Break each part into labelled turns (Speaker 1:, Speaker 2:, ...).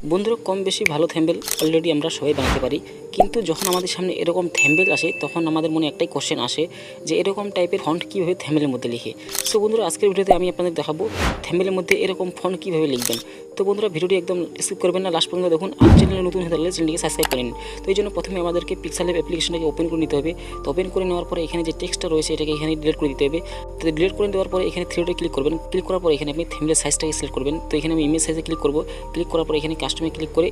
Speaker 1: বন্ধুরা, কম বেশি ভালো থ্যাম্বনেল অলরেডি আমরা সবাই বানাতে পারি, কিন্তু যখন আমাদের সামনে এরকম থ্যাম্বনেল আসে তখন আমাদের মনে একটাই কোশ্চেন আসে যে এরকম টাইপের ফন্ট কীভাবে থ্যাম্বনেলের মধ্যে লিখে। সো বন্ধুরা, আজকের ভিডিওতে আমি আপনাদের দেখাবো থ্যাম্বনেলের মধ্যে এরকম ফন্ট কীভাবে লিখবেন। তো বন্ধুরা, ভিডিওটি একদম স্কিপ করবেন না, লাস্ট পর্যন্ত দেখুন। আর চ্যানেলে নতুন হতে হলে চ্যানেলটিকে সাবস্ক্রাইব করে নিন। তো এই জন্য প্রথমে আমাদেরকে পিক্সেল ল্যাব অ্যাপ্লিকেশনটাকে ওপেন করে নিতে হবে। তো ওপেন করে নেওয়ার পরে এখানে যে টেক্সটটা রয়েছে এটাকে এখানে ডিলিট করে দিতে হবে। তো ডিলিট করে দেওয়ার পরে এখানে থ্রি ডটে ক্লিক করবেন। ক্লিক করার পরে এখানে আপনি থ্যাম্বনেলের সাইজটাকে সিলেক্ট করবেন। তো এখানে আমি ইমেজ সাইজে ক্লিক করব। ক্লিক করার পরে এখানে কাস্টমে ক্লিক করে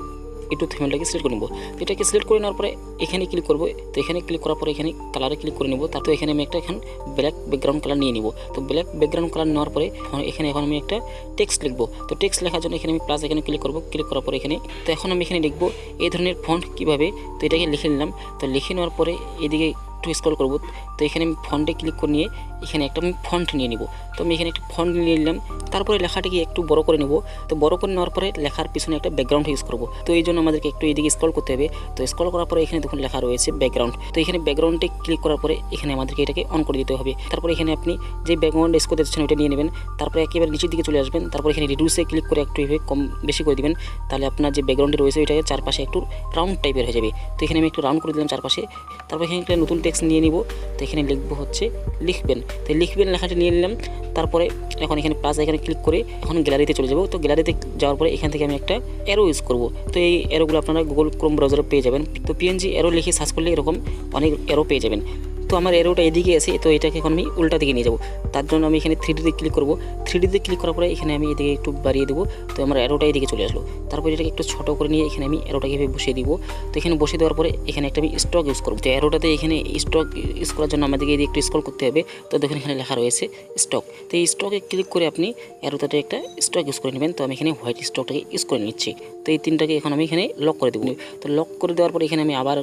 Speaker 1: একটু থিমটাকে সিলেক্ট করে নেব। তো এটাকে সিলেক্ট করে নেওয়ার পরে এখানে ক্লিক করব। তো এখানে ক্লিক করার পরে এখানে কালারে ক্লিক করে নেব। তারপর এখানে আমি একটা এখন ব্ল্যাক ব্যাকগ্রাউন্ড কালার নিয়ে নিব। তো ব্ল্যাক ব্যাকগ্রাউন্ড কালার নেওয়ার পরে এখানে এখন আমি একটা টেক্সট লিখব। তো টেক্সট লেখার জন্য এখানে আমি প্লাস এখানে ক্লিক করব। ক্লিক করার পরে এখানে তো এখন আমি এখানে লিখব এই ধরনের ফন্ট কীভাবে। তো এটাকে লিখে নিলাম। তো লিখে নেওয়ার পরে এদিকে একটু স্ক্রল করব। তো এখানে আমি ফন্টে ক্লিক করে নিয়ে এখানে একটা আমি ফন্ট নিয়ে নিব। তো আমি এখানে একটা ফন্ট নিয়ে নিলাম। তারপরে লেখাটিকে একটু বড় করে নেব। তো বড় করে নেওয়ার পরে লেখার পিছনে একটা ব্যাকগ্রাউন্ড ইউজ করব। তো এই জন্য আমাদেরকে একটু এদিকে স্ক্রল করতে হবে। তো স্ক্রল করার পরে এখানে দেখুন লেখা রয়েছে ব্যাকগ্রাউন্ড। তো এখানে ব্যাকগ্রাউন্ডে ক্লিক করার পরে এখানে আমাদেরকে এটাকে অন করে দিতে হবে। তারপরে এখানে আপনি যে ব্যাকগ্রাউন্ড ইউজ করতে চাচ্ছেন ওইটা নিয়ে নেবেন। তারপরে একেবারে নিচের দিকে চলে আসবেন। তারপর এখানে রিডিউসে ক্লিক করে একটু এভাবে কম বেশি করে দিবেন। তাহলে আপনার যে ব্যাকগ্রাউন্ডে রয়েছে ওইটাকে চারপাশে একটু রাউন্ড টাইপের হয়ে যাবে। তো এখানে আমি একটু রাউন্ড করে দিলাম চারপাশে। তারপর এখানে একটা নতুন টেক্সট নিয়ে নিব। তো এখানে লিখবো হচ্ছে লিখবেন। তো লিখবেন লেখাটি নিয়ে নিলাম। তারপরে এখন এখানে প্লাস এখানে ক্লিক করে এখন গ্যালারিতে চলে যাব। তো গ্যালারিতে যাওয়ার পরে এখান থেকে আমি একটা অ্যারো ইউজ করব। তো এই অ্যারোগুলো আপনারা গুগল ক্রোম ব্রাউজারে পেয়ে যাবেন। তো পিএনজি অ্যারো লিখে সার্চ করলে এরকম অনেক অ্যারো পেয়ে যাবেন। তো আমার অ্যারোটা এদিকে আছে। তো এটাকে এখন আমি উল্টা দিকে নিয়ে যাব। তার জন্য আমি এখানে 3Dতে ক্লিক করব। 3Dতে ক্লিক করার পরে এখানে আমি এদিকে একটু বাড়িয়ে দেবো। তো আমার অ্যারোটা এদিকে চলে আসলো। তারপর এটাকে একটু ছোটো করে নিয়ে এখানে আমি অ্যারোটাকে এভাবে বসিয়ে দিব। তো এখানে বসিয়ে দেওয়ার পরে এখানে একটা আমি স্টক ইউজ করব। তো অ্যারোটাতে এখানে স্টক ইউজ করার জন্য আমাদেরকে এদিকে একটু স্ক্রল করতে হবে। তো দেখুন এখানে লেখা রয়েছে স্টক। তো এই স্টকে ক্লিক করে আপনি অ্যারোটাতে একটা স্টক ইউজ করে নেবেন। তো আমি এখানে হোয়াইট স্টকটাকে ইউজ করে নিচ্ছি। তো এই তিনটাকে এখন আমি এখানে লক করে দেবো। তো লক করে দেওয়ার পরে এখানে আমি আবার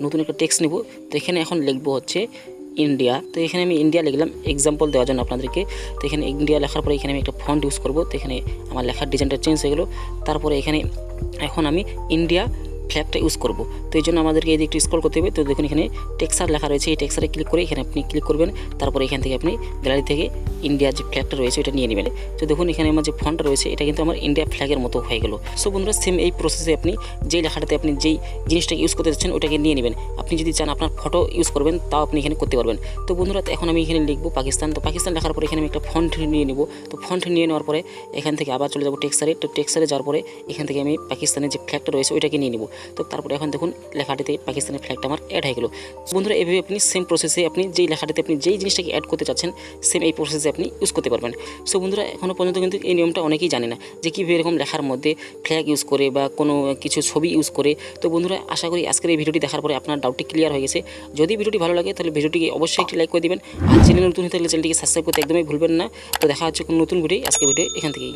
Speaker 1: নতুন একটা টেক্সট নেব। তো এখানে এখন লিখবো হচ্ছে ইন্ডিয়া। তো এখানে আমি ইন্ডিয়া লিখলাম এক্সাম্পল দেওয়ার জন্য আপনাদেরকে। তো এখানে ইন্ডিয়া লেখার পরে এখানে আমি একটা ফন্ট ইউজ করব। তো এখানে আমার লেখার ডিজাইনটা চেঞ্জ হয়ে গেলো। তারপরে এখানে এখন আমি ইন্ডিয়া ফ্ল্যাগটা ইউজ করব। তো এই জন্য আমাদেরকে এই দিকে একটু স্ক্রল করতে হবে। তো দেখুন এখানে টেক্সার লেখা রয়েছে। এই টেক্সারে ক্লিক করে এখানে আপনি ক্লিক করবেন। তারপরে এখান থেকে আপনি গ্যালারি থেকে ইন্ডিয়ার যে ফ্ল্যাগটা রয়েছে ওটা নিয়ে নেবেন। তো দেখুন এখানে আমার যে ফন্টটা রয়েছে এটা কিন্তু আমার ইন্ডিয়া ফ্ল্যাগের মতো হয়ে গেল। সো বন্ধুরা, সেম এই প্রসেসে আপনি যেই লেখাটাতে আপনি যেই জিনিসটাকে ইউজ করতে চাচ্ছেন ওটাকে নিয়ে নেবেন। আপনি যদি চান আপনার ফটো ইউজ করবেন তাও আপনি এখানে করতে পারবেন। তো বন্ধুরা, এখন আমি এখানে লিখবো পাকিস্তান। তো পাকিস্তান লেখার পরে এখানে আমি একটা ফন্ট নিয়ে নেব। তো ফন্ট নিয়ে নেওয়ার পরে এখান থেকে আবার চলে যাবো টেক্সারে। তো টেক্সারে যাওয়ার পরে এখান থেকে আমি পাকিস্তানের যে ফ্ল্যাগটা রয়েছে ওইটাকে নিয়ে নেব। তো তারপরে এখন দেখুন লেখাটিতে পাকিস্তানের ফ্ল্যাগটা আমার অ্যাড হয়ে গেল। বন্ধুরা, এভাবে আপনি সেম প্রসেসে আপনি যেই লেখাটিতে আপনি যেই জিনিসটাকে অ্যাড করতে চাচ্ছেন সেম এই প্রসেসে আপনি ইউজ করতে পারবেন। সো বন্ধুরা, এখনও পর্যন্ত কিন্তু এই নিয়মটা অনেকেই জানে না যে কীভাবে এরকম লেখার মধ্যে ফ্ল্যাগ ইউজ করে বা কোনো কিছু ছবি ইউজ করে। তো বন্ধুরা, আশা করি আজকের এই ভিডিওটি দেখার পরে আপনার ডাউটটি ক্লিয়ার হয়ে গেছে। যদি ভিডিওটি ভালো লাগে তাহলে ভিডিওটিকে অবশ্যই একটি লাইক করে দিবেন। আর চ্যানেল নতুন হতে হলে চ্যানেলটিকে সাবস্ক্রাইব করতে একদমই ভুলবেন না। তো দেখা হচ্ছে কোনো নতুন ভিডিও। আজকে ভিডিও এখান থেকেই।